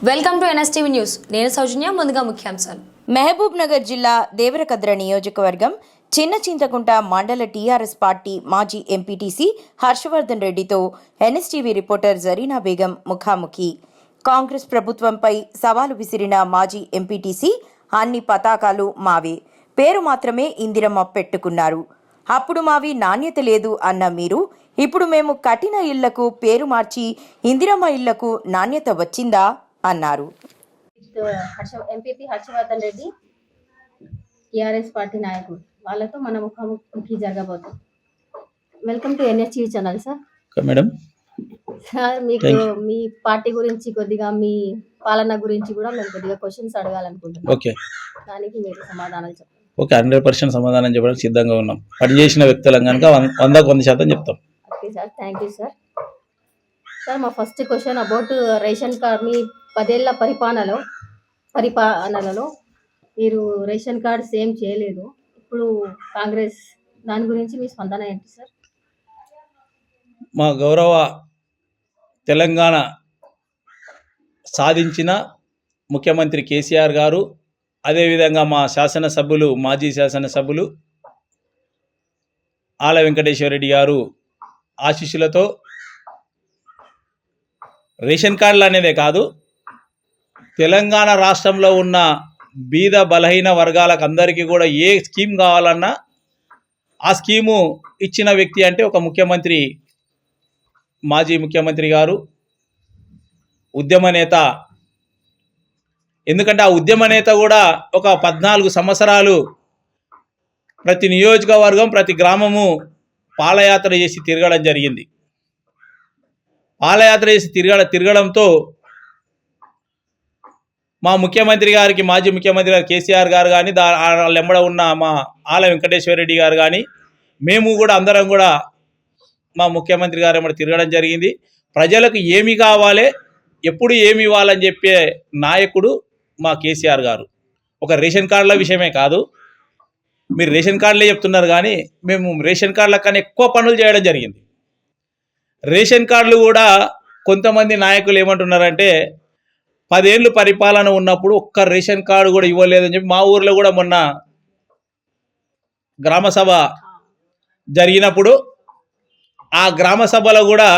Welcome to NSTV news. నేను సౌజన్య. ముందుగా ముఖ్యాంశాలు. మహబూబ్ నగర్ జిల్లా దేవరకద్ర నియోజకవర్గం చిన్న చింతకుంట మండల టీఆర్ఎస్ పార్టీ మాజీ ఎంపీటీసీ హర్షవర్ధన్ రెడ్డితో ఎన్ఎస్టీవీ రిపోర్టర్ జరీనా బేగం ముఖాముఖి. కాంగ్రెస్ ప్రభుత్వంపై సవాలు విసిరిన మాజీ ఎంపీటీసీ అన్ని పతాకాలు మావే, పేరు మాత్రమే ఇందిరమ్మ పెట్టుకున్నారు. అప్పుడు మావి నాణ్యత లేదు అన్న మీరు ఇప్పుడు మేము కట్టిన ఇళ్లకు పేరు మార్చి ఇందిరమ్మ ఇళ్లకు నాణ్యత వచ్చిందా అన్నారు. ఎంపీపీ హర్షవర్ధన్ రెడ్డి టీఆర్ఎస్ పార్టీ నాయకుడు, వాళ్ళతో మన ముఖాముఖి జరగబోతుంది. Welcome to NSTV channel sir. Madam sir, మీకు మీ పార్టీ గురించి కొద్దిగా, మీ పాలన గురించి కూడా మేము కొద్దిగా క్వశ్చన్స్ అడగాలనుకుంటున్నాం. ఓకే, దానికి మీరు సమాధానాలు చెప్పండి. ఓకే, 100% సమాధానం చెప్పడానికి సిద్ధంగా ఉన్నాం. పనిచేసిన వ్యక్తులం కనుక 100% చెప్తాం. Okay sir, thank you sir. Sir, మా first question about ration card. మీ 10 ఏళ్ల పరిపాలనలో మీరు రేషన్ కార్డ్ సేమ్ చేయలేదు. ఇప్పుడు కాంగ్రెస్, దాని గురించి మీ స్పందన ఏంటి సార్? మా గౌరవ తెలంగాణ సాధించిన ముఖ్యమంత్రి కేసీఆర్ గారు, అదేవిధంగా మా శాసనసభ్యులు, మాజీ శాసనసభ్యులు ఆల వెంకటేశ్వర రెడ్డి గారు ఆశీస్సులతో రేషన్ కార్డులు అనేదే కాదు, తెలంగాణ రాష్ట్రంలో ఉన్న బీద బలహీన వర్గాలకు అందరికీ కూడా ఏ స్కీమ్ కావాలన్నా ఆ స్కీము ఇచ్చిన వ్యక్తి అంటే ఒక ముఖ్యమంత్రి, మాజీ ముఖ్యమంత్రి గారు, ఉద్యమ నేత. ఎందుకంటే ఆ ఉద్యమ నేత కూడా ఒక 14 సంవత్సరాలు ప్రతి నియోజకవర్గం, ప్రతి గ్రామము పాదయాత్ర చేసి తిరగడం జరిగింది. పాదయాత్ర చేసి తిరగడంతో మా ముఖ్యమంత్రి గారికి, మాజీ ముఖ్యమంత్రి గారు కేసీఆర్ గారు కానీ, వాళ్ళెంబడ ఉన్న మా ఆల వెంకటేశ్వర రెడ్డి గారు కానీ, మేము కూడా అందరం కూడా మా ముఖ్యమంత్రి గారు ఎంబడ తిరగడం జరిగింది. ప్రజలకు ఏమి కావాలి, ఎప్పుడు ఏమి ఇవ్వాలని చెప్పే నాయకుడు మా కేసీఆర్ గారు. ఒక రేషన్ కార్డుల విషయమే కాదు, మీరు రేషన్ కార్డులే చెప్తున్నారు కానీ మేము రేషన్ కార్డుల కన్నా ఎక్కువ పనులు చేయడం జరిగింది. రేషన్ కార్డులు కూడా కొంతమంది నాయకులు ఏమంటున్నారంటే 10 ఏళ్ళు పరిపాలన ఉన్నప్పుడు ఒక్క రేషన్ కార్డు కూడా ఇవ్వలేదని చెప్పి, మా ఊర్లో కూడా మొన్న గ్రామసభ జరిగినప్పుడు ఆ గ్రామ సభలో కూడా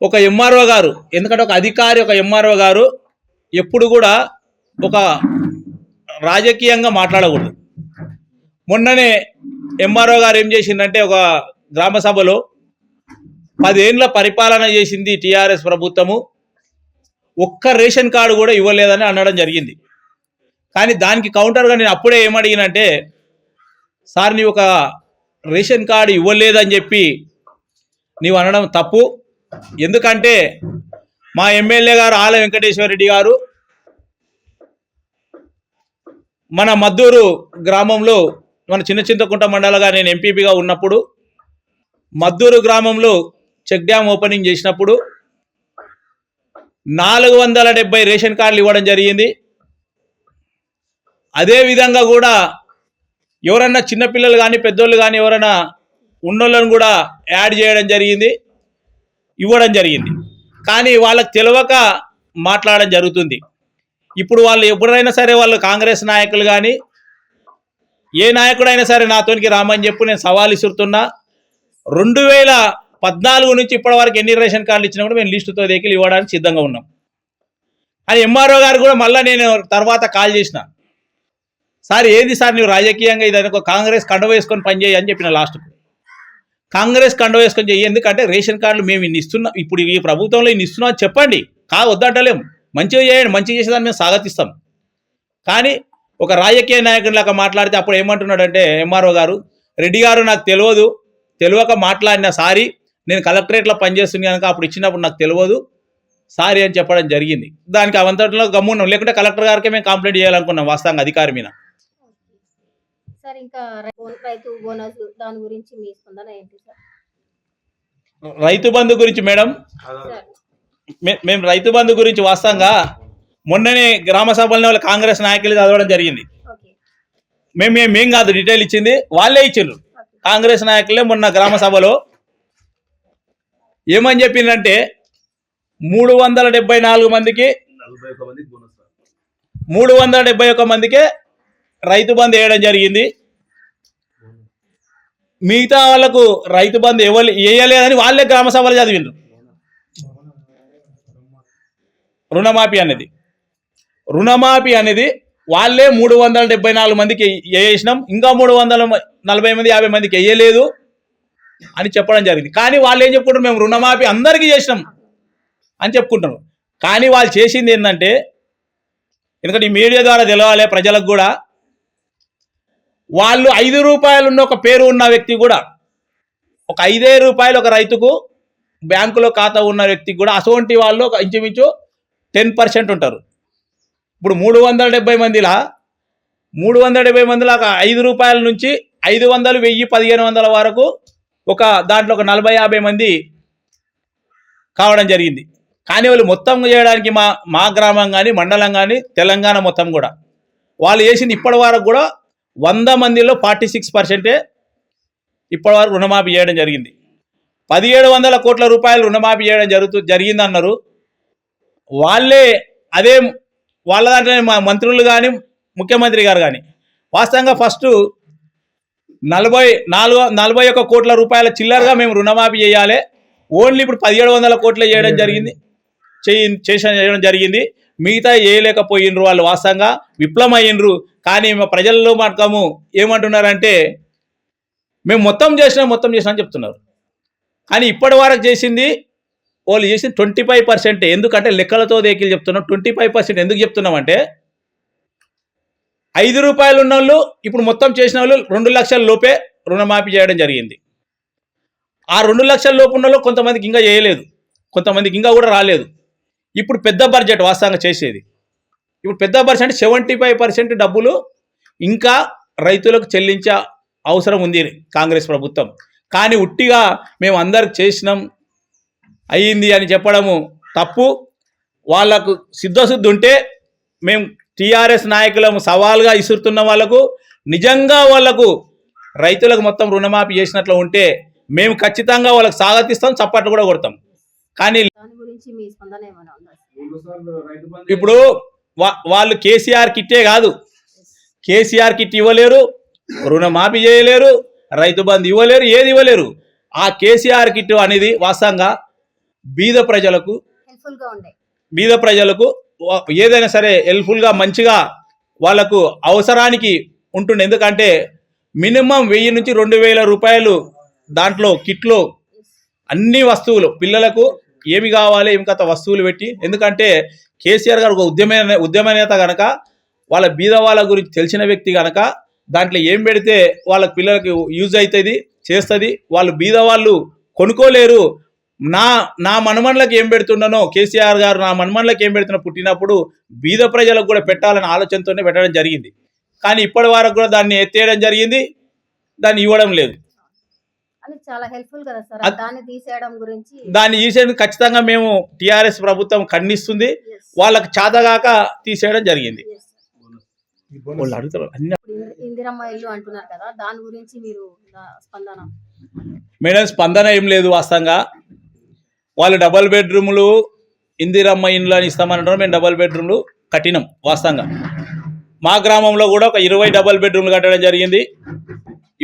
ఒక ఎంఆర్ఓ గారు, ఎందుకంటే ఒక అధికారి, ఒక ఎంఆర్ఓ గారు ఎప్పుడు కూడా ఒక రాజకీయంగా మాట్లాడకూడదు. మొన్ననే ఎంఆర్ఓ గారు ఏం చేసిందంటే, ఒక గ్రామ సభలో 10 ఏళ్ళ పరిపాలన చేసింది టీఆర్ఎస్ ప్రభుత్వము, ఒక్క రేషన్ కార్డు కూడా ఇవ్వలేదని అనడం జరిగింది. కానీ దానికి కౌంటర్గా నేను అప్పుడే ఏమడిగినంటే, సార్ నీవు ఒక రేషన్ కార్డు ఇవ్వలేదని చెప్పి నీవు అనడం తప్పు. ఎందుకంటే మా ఎమ్మెల్యే గారు ఆల వెంకటేశ్వర రెడ్డి గారు మన మద్దూరు గ్రామంలో, మన చిన్న చింతకుంట మండలంగా నేను ఎంపీపీగా ఉన్నప్పుడు మద్దూరు గ్రామంలో చెక్ డ్యామ్ ఓపెనింగ్ చేసినప్పుడు 470 రేషన్ కార్డులు ఇవ్వడం జరిగింది. అదేవిధంగా కూడా ఎవరన్నా చిన్నపిల్లలు కానీ, పెద్దోళ్ళు కానీ ఎవరైనా ఉన్నోళ్ళని కూడా యాడ్ చేయడం జరిగింది, ఇవ్వడం జరిగింది. కానీ వాళ్ళకి తెలియక మాట్లాడడం జరుగుతుంది. ఇప్పుడు వాళ్ళు ఎప్పుడైనా సరే, వాళ్ళు కాంగ్రెస్ నాయకులు కానీ ఏ నాయకుడైనా సరే నాతోనికి రామని చెప్పి నేను సవాల్ ఇస్తున్నా. 2014 నుంచి ఇప్పటి వరకు ఎన్ని రేషన్ కార్డులు ఇచ్చినా కూడా మేము లిస్టుతో దగ్గర ఇవ్వడానికి సిద్ధంగా ఉన్నాం. అది ఎంఆర్ఓ గారు కూడా మళ్ళీ నేను తర్వాత కాల్ చేసిన, సార్ ఏది సార్ నువ్వు రాజకీయంగా ఇది అనుకో, కాంగ్రెస్ కండ వేసుకొని పనిచేయి అని చెప్పిన. లాస్ట్కు కాంగ్రెస్ కండ వేసుకొని చెయ్యి, ఎందుకంటే రేషన్ కార్డులు మేము ఇన్ని ఇస్తున్నాం, ఇప్పుడు ఈ ప్రభుత్వంలో ఇన్ని ఇస్తున్నాం చెప్పండి, వద్దంటలేము, మంచిగా చేయండి, మంచిగా చేసేదాన్ని మేము స్వాగతిస్తాం. కానీ ఒక రాజకీయ నాయకుడిలాగా మాట్లాడితే అప్పుడు ఏమంటున్నాడంటే ఎంఆర్ఓ గారు, రెడ్డి గారు నాకు తెలియక మాట్లాడిన, సారీ నేను కలెక్టరేట్లో పనిచేస్తుంది కనుక అప్పుడు ఇచ్చినప్పుడు నాకు తెలియదు సారీ అని చెప్పడం జరిగింది. దానికి అవంతట్లో గమ్మున్నాం, లేకుంటే కలెక్టర్ గారికి మేము కంప్లైంట్ చేయాలనుకున్నాం వాస్తవంగా అధికారి మీద. సార్, ఇంకా రైతు బోనస్, దాని గురించి మీ స్పందన ఏంటి సార్? రైతు బంధు గురించి మేడం, మేము రైతు బంధు గురించి వాస్తవంగా మొన్ననే గ్రామ సభల్లో వాళ్ళ కాంగ్రెస్ నాయకులు చదవడం జరిగింది. మేం కాదు డీటెయిల్ ఇచ్చింది, వాళ్ళే ఇచ్చిండ్రు. కాంగ్రెస్ నాయకులే మొన్న గ్రామ సభలో ఏమని చెప్పిందంటే, 374 మందికి 371 మందికే రైతు బంధు వేయడం జరిగింది. మిగతా వాళ్ళకు రైతు బంధు ఎవరు వేయలేదని వాళ్ళే గ్రామ సభలు చదివిండ్రు. రుణమాఫీ అనేది వాళ్ళే 374 మందికి వేసినాం, ఇంకా 340 మంది 50 మందికి వేయలేదు అని చెప్పడం జరిగింది. కానీ వాళ్ళు ఏం చెప్పుకుంటారు, మేము రుణమాఫీ అందరికీ చేసినాం అని చెప్పుకుంటారు. కానీ వాళ్ళు చేసింది ఏంటంటే, ఎందుకంటే ఈ మీడియా ద్వారా తెలవాలి ప్రజలకు కూడా, వాళ్ళు 5 రూపాయలు ఉన్న ఒక పేరు ఉన్న వ్యక్తి కూడా, ఒక 5 రూపాయలు ఒక రైతుకు బ్యాంకులో ఖాతా ఉన్న వ్యక్తికి కూడా అసోంటి వాళ్ళు ఒక ఇంచుమించు 10% ఉంటారు. ఇప్పుడు 370 మందిలో 5 రూపాయల నుంచి 500, 1000, 1500 వరకు ఒక దాంట్లో ఒక 40-50 మంది కావడం జరిగింది. కానీ వాళ్ళు మొత్తం చేయడానికి మా గ్రామం కానీ మండలం కానీ తెలంగాణ మొత్తం కూడా వాళ్ళు చేసింది ఇప్పటి వరకు కూడా 100 మందిలో 46% ఇప్పటి వరకు రుణమాఫీ చేయడం జరిగింది. 1700 కోట్ల రూపాయలు రుణమాఫీ చేయడం జరిగిందన్నారు. వాళ్ళే అదే వాళ్ళ దాంట్లో మా మంత్రులు కానీ ముఖ్యమంత్రి గారు కానీ వాస్తవంగా ఫస్ట్ 41 కోట్ల రూపాయల చిల్లరగా మేము రుణమాఫీ చేయాలి, ఓన్లీ ఇప్పుడు 1700 కోట్లు చేయడం జరిగింది. మిగతా చేయలేకపోయినరు. వాళ్ళు వాస్తవంగా విప్లవం అయ్యిండ్రు. కానీ మా ప్రజల్లో మాటకము ఏమంటున్నారంటే మేము మొత్తం చేసినా చెప్తున్నారు. కానీ ఇప్పటి వరకు చేసింది వాళ్ళు చేసింది 25%. ఎందుకంటే లెక్కలతో దేకిలు చెప్తున్నాం. 25% ఎందుకు చెప్తున్నామంటే 5 రూపాయలు ఉన్న వాళ్ళు ఇప్పుడు మొత్తం చేసిన వాళ్ళు 2 లక్షల లోపే రుణమాఫీ చేయడం జరిగింది. ఆ 2 లక్షల లోపు ఉన్న వాళ్ళు కొంతమందికి ఇంకా చేయలేదు, కొంతమందికి ఇంకా కూడా రాలేదు. ఇప్పుడు పెద్ద బడ్జెట్ వాస్తవంగా చేసేది, ఇప్పుడు పెద్ద బడ్జెట్ 75% డబ్బులు ఇంకా రైతులకు చెల్లించే అవసరం ఉంది కాంగ్రెస్ ప్రభుత్వం. కానీ ఉట్టిగా మేము అందరికి చేసినాం అయ్యింది అని చెప్పడము తప్పు. వాళ్లకు సిద్ధశుద్ధి ఉంటే మేము టీఆర్ఎస్ నాయకులము సవాల్గా ఇసురుతున్న వాళ్ళకు, నిజంగా వాళ్లకు రైతులకు మొత్తం రుణమాఫీ చేసినట్లు ఉంటే మేము ఖచ్చితంగా వాళ్ళకి స్వాగతిస్తాం, చప్పట్లు కూడా కొడతాం. కానీ దాని గురించి మీ స్పందన ఏమైనా ఉందా? ఇప్పుడు వాళ్ళు కేసీఆర్ కిట్టే కాదు, కేసీఆర్ కిట్ ఇవ్వలేరు, రుణమాఫీ చేయలేరు, రైతు బంధు ఇవ్వలేరు, ఏది ఇవ్వలేరు. ఆ కేసీఆర్ కిట్ అనేది వాస్తవంగా బీద ప్రజలకు ఏదైనా సరే హెల్ప్ఫుల్గా మంచిగా వాళ్ళకు అవసరానికి ఉంటుండే. ఎందుకంటే మినిమం 1000 నుంచి 2000 రూపాయలు దాంట్లో కిట్లో అన్ని వస్తువులు పిల్లలకు ఏమి కావాలి ఏమి కథ వస్తువులు పెట్టి, ఎందుకంటే కేసీఆర్ గారు ఒక ఉద్యమ నేత కనుక, వాళ్ళ బీద వాళ్ళ గురించి తెలిసిన వ్యక్తి కనుక దాంట్లో ఏం పెడితే వాళ్ళ పిల్లలకి యూజ్ అవుతుంది, చేస్తుంది. వాళ్ళు బీద వాళ్ళు కొనుక్కోలేరు. నా మనమన్లకు ఏం పెడుతున్నానో కేసీఆర్ గారు నా మనమన్లకు ఏం పెడుతున్నా పుట్టినప్పుడు బీద ప్రజలకు కూడా పెట్టాలనే ఆలోచనతోనే పెట్టడం జరిగింది. కానీ ఇప్పటి వరకు కూడా దాన్ని ఎత్తేయడం జరిగింది, దాన్ని ఇవ్వడం లేదు. చాలా హెల్ప్ఫుల్ కదా సార్. దాన్ని తీసేయడం ఖచ్చితంగా మేము టీఆర్ఎస్ ప్రభుత్వం ఖండిస్తుంది. వాళ్ళకి చేతగాక తీసేయడం జరిగింది. వాళ్ళు అడుగుతారు ఇందిరమ్మ ఇల్లు అంటున్నారు కదా, దాని గురించి మీరు స్పందన? మేడం స్పందన ఏం లేదు. వాస్తవంగా వాళ్ళు డబల్ బెడ్రూమ్లు ఇందిరమ్మ ఇండ్లు అని ఇస్తామంటారు. మేము డబల్ బెడ్రూమ్లు కట్టినాం. వాస్తవంగా మా గ్రామంలో కూడా ఒక 20 డబల్ బెడ్రూమ్లు కట్టడం జరిగింది,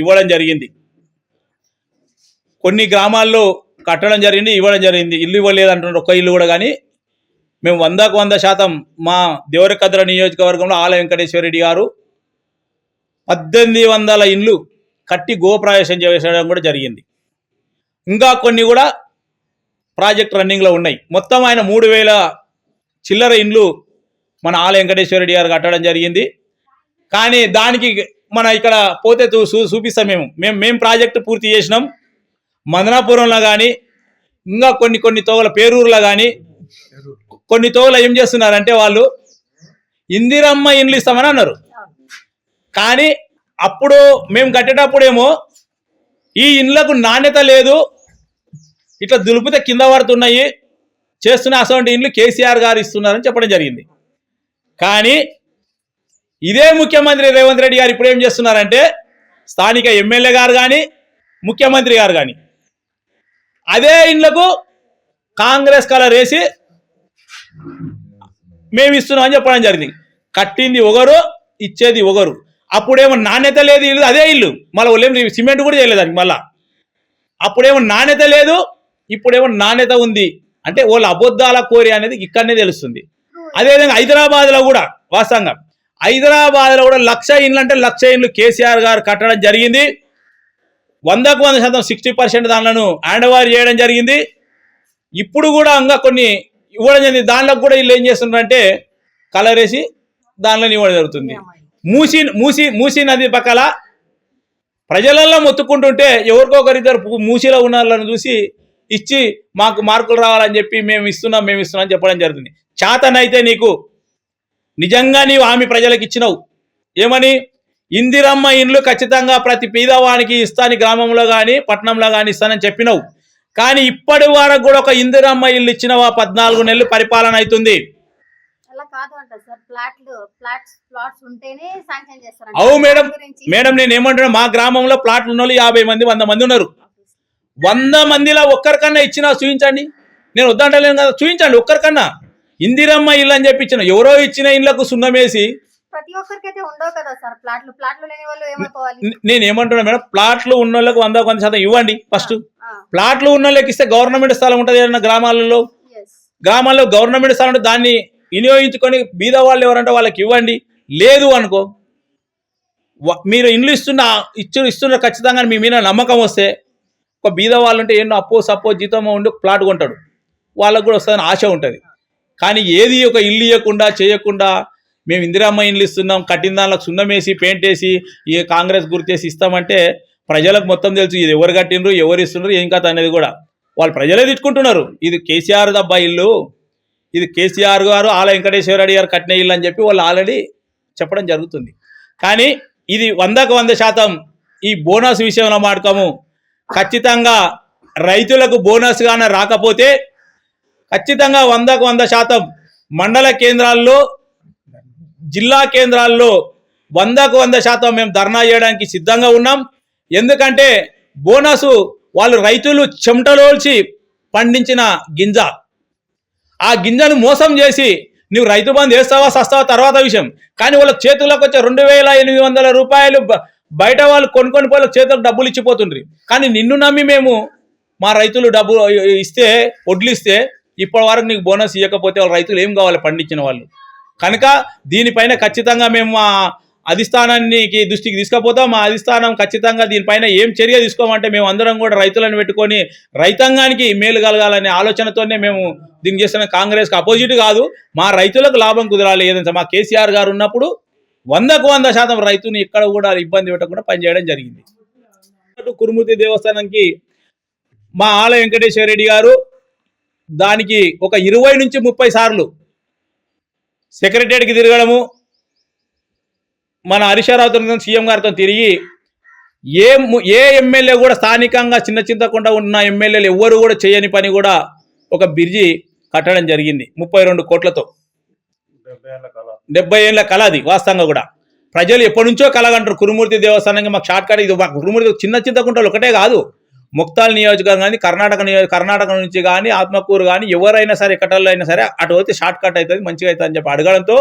ఇవ్వడం జరిగింది. కొన్ని గ్రామాల్లో కట్టడం జరిగింది, ఇవ్వడం జరిగింది. ఇల్లు ఇవ్వలేదు అంటున్నారు, ఒక్క ఇల్లు కూడా. కానీ మేము 100కు 100% మా దేవరకద్ర నియోజకవర్గంలో ఆల వెంకటేశ్వర రెడ్డి గారు 1800 ఇండ్లు కట్టి గోప్రవేశం చేసడం కూడా జరిగింది. ఇంకా కొన్ని కూడా ప్రాజెక్ట్ రన్నింగ్లో ఉన్నాయి. మొత్తం ఆయన 3000 చిల్లర ఇండ్లు మన ఆల వెంకటేశ్వర రెడ్డి గారు కట్టడం జరిగింది. కానీ దానికి మన ఇక్కడ పోతే చూపిస్తాం. మేము ప్రాజెక్టు పూర్తి చేసినాం. మదనాపురంలో కానీ ఇంకా కొన్ని తోగల పేరూరులో కానీ కొన్ని తోగల ఏం చేస్తున్నారంటే వాళ్ళు ఇందిరమ్మ ఇండ్లు ఇస్తామని అన్నారు. కానీ అప్పుడు మేము కట్టేటప్పుడేమో ఈ ఇండ్లకు నాణ్యత లేదు, ఇట్లా దులిపితే కింద పడుతున్నాయి, చేస్తున్న అసలు ఇండ్లు కేసీఆర్ గారు ఇస్తున్నారని చెప్పడం జరిగింది. కానీ ఇదే ముఖ్యమంత్రి రేవంత్ రెడ్డి గారు ఇప్పుడు ఏం చేస్తున్నారంటే స్థానిక ఎమ్మెల్యే గారు కానీ ముఖ్యమంత్రి గారు కానీ అదే ఇండ్లకు కాంగ్రెస్ కలర్ వేసి మేము ఇస్తున్నాం అని చెప్పడం జరిగింది. కట్టింది ఒకరు, ఇచ్చేది ఒకరు. అప్పుడేమో నాణ్యత లేదు ఇల్లు, అదే ఇల్లు మళ్ళీ వాళ్ళు సిమెంట్ కూడా చేయలేదు దానికి. మళ్ళీ అప్పుడేమో నాణ్యత లేదు, ఇప్పుడేమో నాణ్యత ఉంది. అంటే వాళ్ళ అబద్ధాల కోరి అనేది ఇక్కడనే తెలుస్తుంది. అదేవిధంగా హైదరాబాద్లో కూడా వాస్తవంగా హైదరాబాద్లో కూడా 1,00,000 ఇండ్లు అంటే 1,00,000 ఇండ్లు కేసీఆర్ గారు కట్టడం జరిగింది. 100% 60% దానిలను హ్యాండ్ ఓవర్ చేయడం జరిగింది. ఇప్పుడు కూడా ఇంకా కొన్ని ఇవ్వడం జరిగింది. దానిలో కూడా వీళ్ళు ఏం చేస్తున్నారంటే కలర్ వేసి దానిలో ఇవ్వడం జరుగుతుంది. మూసీ నది పక్కల ప్రజలలో మొత్తుకుంటుంటే ఎవరికొకరిద్దరు మూసీలో ఉన్న వాళ్ళని చూసి ఇచ్చి మాకు మార్కులు రావాలని చెప్పి మేము ఇస్తున్నాం అని చెప్పడం జరుగుతుంది. చేతనైతే నీకు నిజంగా నీవు హామీ ప్రజలకు ఇచ్చినావు. ఏమని? ఇందిరమ్మ ఇండ్లు ఖచ్చితంగా ప్రతి పేదవానికి ఇస్తాను, గ్రామంలో కానీ పట్టణంలో కానీ ఇస్తానని చెప్పినావు. కానీ ఇప్పటి వరకు కూడా ఒక ఇందిరమ్మ ఇల్లు ఇచ్చినవా? 14 నెలలు పరిపాలన అవుతుంది. అవు మేడం నేను ఏమంటున్నా, మా గ్రామంలో ప్లాట్లు ఉన్న 50 మంది 100 మంది ఉన్నారు. 100 మందిలో ఒక్కరికన్నా ఇచ్చినా చూపించండి. నేను వద్దంటలేను కదా, చూపించండి ఒక్కరికన్నా. ఇందిరమ్మ ఇల్లు అని చెప్పి ఇచ్చిన, ఎవరో ఇచ్చిన ఇళ్లకు సున్నమేసి ప్రతి ఒక్కరికైతే ఉండవు కదా సార్ ప్లాట్లు. ప్లాట్లు లేని వాళ్ళు ఏమైపోవాలి? నేను ఏమంటున్నా మేడం, ప్లాట్లు ఉన్న వాళ్ళకి 100% ఇవ్వండి. ఫస్ట్ ప్లాట్లు ఉన్న వాళ్ళకి ఇస్తే గవర్నమెంట్ స్థలం ఉంటుంది ఏదన్నా గ్రామాల్లో గవర్నమెంట్ స్థలం ఉంటుంది, దాన్ని వినియోగించుకొని బీద వాళ్ళు ఎవరంటే వాళ్ళకి ఇవ్వండి. లేదు అనుకో, మీరు ఇండ్లు ఇస్తున్నారు ఖచ్చితంగా మీ మీద నమ్మకం వస్తే, ఒక బీద వాళ్ళు ఉంటే ఎన్నో సప్పో జీతమో ఉండి ప్లాట్ కొంటాడు, వాళ్ళకు కూడా వస్తుందని ఆశ ఉంటుంది. కానీ ఏది ఒక ఇల్లు ఇవ్వకుండా చేయకుండా మేము ఇందిరమ్మ ఇండ్లు ఇస్తున్నాం, కట్టిన దానిలో సున్నమేసి పెయింట్ వేసి ఈ కాంగ్రెస్ గుర్తేసి ఇస్తామంటే ప్రజలకు మొత్తం తెలుసు ఇది ఎవరు కట్టినరు, ఎవరు ఇస్తున్నారు, ఏం కథ అనేది కూడా వాళ్ళు ప్రజలే తిట్టుకుంటున్నారు. ఇది కేసీఆర్ దబ్బా ఇల్లు, ఇది కేసీఆర్ గారు ఆల వెంకటేశ్వర రెడ్డి గారు కట్టిన ఇల్లు అని చెప్పి వాళ్ళు ఆల్రెడీ చెప్పడం జరుగుతుంది. కానీ ఇది 100% ఈ బోనస్ విషయంలో మాట్లాడము. ఖచ్చితంగా రైతులకు బోనస్ గాన రాకపోతే ఖచ్చితంగా 100% మండల కేంద్రాల్లో జిల్లా కేంద్రాల్లో 100% మేము ధర్నా చేయడానికి సిద్ధంగా ఉన్నాం. ఎందుకంటే బోనసు వాళ్ళు రైతులు చెమటలోల్చి పండించిన గింజ, ఆ గింజను మోసం చేసి నువ్వు రైతు బంధు వేస్తావా సస్తావా తర్వాత విషయం. కానీ వాళ్ళకి చేతులకు వచ్చే 2,800 రూపాయలు బయట వాళ్ళు కొనుక్కొని వాళ్ళకి చేతులకు డబ్బులు ఇచ్చిపోతుండ్రి. కానీ నిన్ను నమ్మి మేము మా రైతులు డబ్బు ఇస్తే వడ్లు ఇస్తే ఇప్పటి వరకు నీకు బోనస్ ఇవ్వకపోతే వాళ్ళ రైతులు ఏం కావాలి పండించిన వాళ్ళు. కనుక దీనిపైన ఖచ్చితంగా మేము మా అధిష్టానానికి దృష్టికి తీసుకుపోతాం. మా అధిష్టానం ఖచ్చితంగా దీనిపైన ఏం చర్య తీసుకోమంటే మేము అందరం కూడా రైతులను పెట్టుకొని రైతాంగానికి మేలు కలగాలనే ఆలోచనతోనే మేము దీన్ని చేస్తున్న. కాంగ్రెస్కి అపోజిట్ కాదు, మా రైతులకు లాభం కుదరాలి. ఏదంటే మా కేసీఆర్ గారు ఉన్నప్పుడు 100% రైతుని ఎక్కడ కూడా ఇబ్బంది పెట్టకుండా పనిచేయడం జరిగింది. కురుమూర్తి దేవస్థానానికి మా ఆల వెంకటేశ్వర రెడ్డి గారు దానికి ఒక 20 నుంచి 30 సార్లు సెక్రటరీకి తిరగడము, మన హరీశ్వరరావుతో సీఎం గారితో తిరిగి ఏ ఎమ్మెల్యే కూడా స్థానికంగా చింతకుండా ఉన్న ఎమ్మెల్యేలు ఎవ్వరు కూడా చేయని పని కూడా ఒక బ్రిడ్జి కట్టడం జరిగింది 32 కోట్లతో. 70 ఏళ్ళ కళ అది. వాస్తవంగా కూడా ప్రజలు ఎప్పటి నుంచో కలగంటారు కురుమూర్తి దేవస్థానానికి మాకు షార్ట్ కట్. ఇది కురుమూర్తి చింతకుంటలు ఒకటే కాదు, ముక్తాల్ నియోజకవర్గం కానీ కర్ణాటక నుంచి కానీ ఆత్మకూరు కానీ ఎవరైనా సరే ఎక్కడల్లో అయినా సరే అటు పోతే షార్ట్ కట్ అవుతుంది, మంచిగా అవుతుంది అని చెప్పి అడగడంతో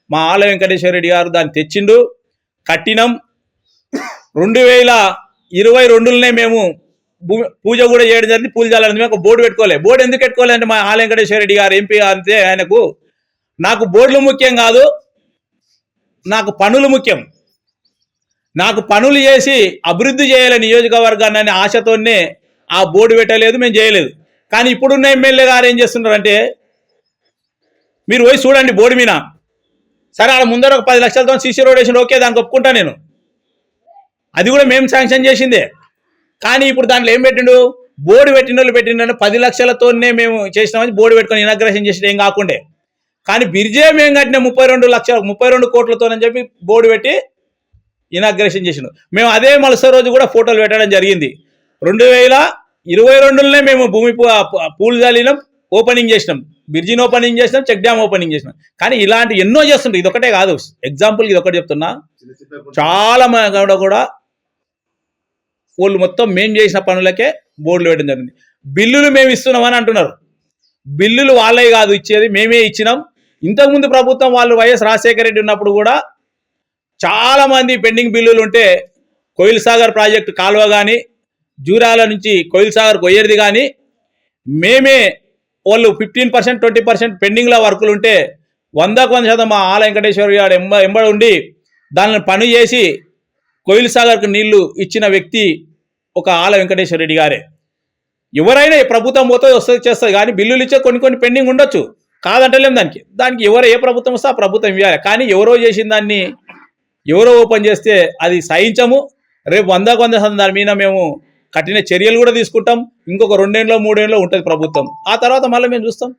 మా ఆల వెంకటేశ్వర రెడ్డి గారు దాన్ని తెచ్చిండు, కట్టినాం. 2022లోనే మేము పూజ కూడా చేయడం జరిగింది. పూజ చేయాలని మేము ఒక బోర్డు పెట్టుకోలేదు. బోర్డు ఎందుకు పెట్టుకోలేదంటే మా ఆల వెంకటేశ్వర రెడ్డి గారు ఎంపీ అంతే, ఆయనకు నాకు బోర్డులు ముఖ్యం కాదు, నాకు పనులు ముఖ్యం, నాకు పనులు చేసి అభివృద్ధి చేయాలి నియోజకవర్గాన్ని అనే ఆశతోనే ఆ బోర్డు పెట్టలేదు, మేము చేయలేదు. కానీ ఇప్పుడున్న ఎమ్మెల్యే గారు ఏం చేస్తున్నారంటే, మీరు పోయి చూడండి బోర్డు మీద, సరే ఆడ ముందర ఒక 10 లక్షలతో సీసీ రోడ్ వేసిన, ఓకే దానికి ఒప్పుకుంటా నేను, అది కూడా మేము శాంక్షన్ చేసిందే. కానీ ఇప్పుడు దాంట్లో ఏం పెట్టిండు, బోర్డు పెట్టిన వాళ్ళు 10 లక్షలతోనే మేము చేసినామని బోర్డు పెట్టుకొని ఇనాగ్రేషన్ చేసిన ఏం కాకుండే. కానీ బిర్జే మేము కట్టిన 32 కోట్లతోనని చెప్పి బోర్డు పెట్టి ఇనాగ్రేషన్ చేసినాం. మేము అదే మరుసటి రోజు కూడా ఫోటోలు పెట్టడం జరిగింది. 2022లోనే మేము భూమి పూలు జాలినాం, ఓపెనింగ్ చేసినాం, బ్రిడ్జిని ఓపెనింగ్ చేసినాం, చెక్ డ్యామ్ ఓపెనింగ్ చేసినాం. కానీ ఇలాంటి ఎన్నో చేస్తుంటారు, ఇది ఒకటే కాదు. ఎగ్జాంపుల్ ఇది ఒకటి చెప్తున్నా, చాలా కూడా వాళ్ళు మొత్తం మేము చేసిన పనులకే బోర్డులు వేయడం జరిగింది. బిల్లులు మేము ఇస్తున్నామని అంటున్నారు, బిల్లులు వాళ్ళే కాదు ఇచ్చేది, మేమే ఇచ్చినాం. ఇంతకుముందు ప్రభుత్వం వాళ్ళు వైఎస్ రాజశేఖర రెడ్డి ఉన్నప్పుడు కూడా చాలామంది పెండింగ్ బిల్లులు ఉంటే కోయిల్ సాగర్ ప్రాజెక్టు కాలువ కానీ జూరాల నుంచి కోయిల్ సాగర్ కొయ్యేది కానీ మేమే వాళ్ళు 15% 20% పెండింగ్లో వర్కులు ఉంటే 100% మా ఆల వెంకటేశ్వర గారు ఎంబడి ఉండి దానిని పని చేసి కోయిల్ సాగర్కు నీళ్లు ఇచ్చిన వ్యక్తి ఒక ఆల వెంకటేశ్వర రెడ్డి గారే. ఎవరైనా ప్రభుత్వం పోతే వస్తుంది చేస్తుంది కానీ బిల్లులు ఇచ్చే కొన్ని పెండింగ్ ఉండొచ్చు, కాదంటలేం. దానికి ఏ ప్రభుత్వం వస్తే ఆ ప్రభుత్వం ఇవ్వాలి. కానీ ఎవరో చేసిన దాన్ని ఎవరో ఓపెన్ చేస్తే అది సహించము. రేపు 100% దాని మీద మేము కఠిన చర్యలు కూడా తీసుకుంటాం. ఇంకొక 2 ఏళ్ళలో 3 ఏళ్ళలో ఉంటుంది ప్రభుత్వం. ఆ తర్వాత మళ్ళీ మేము చూస్తాం.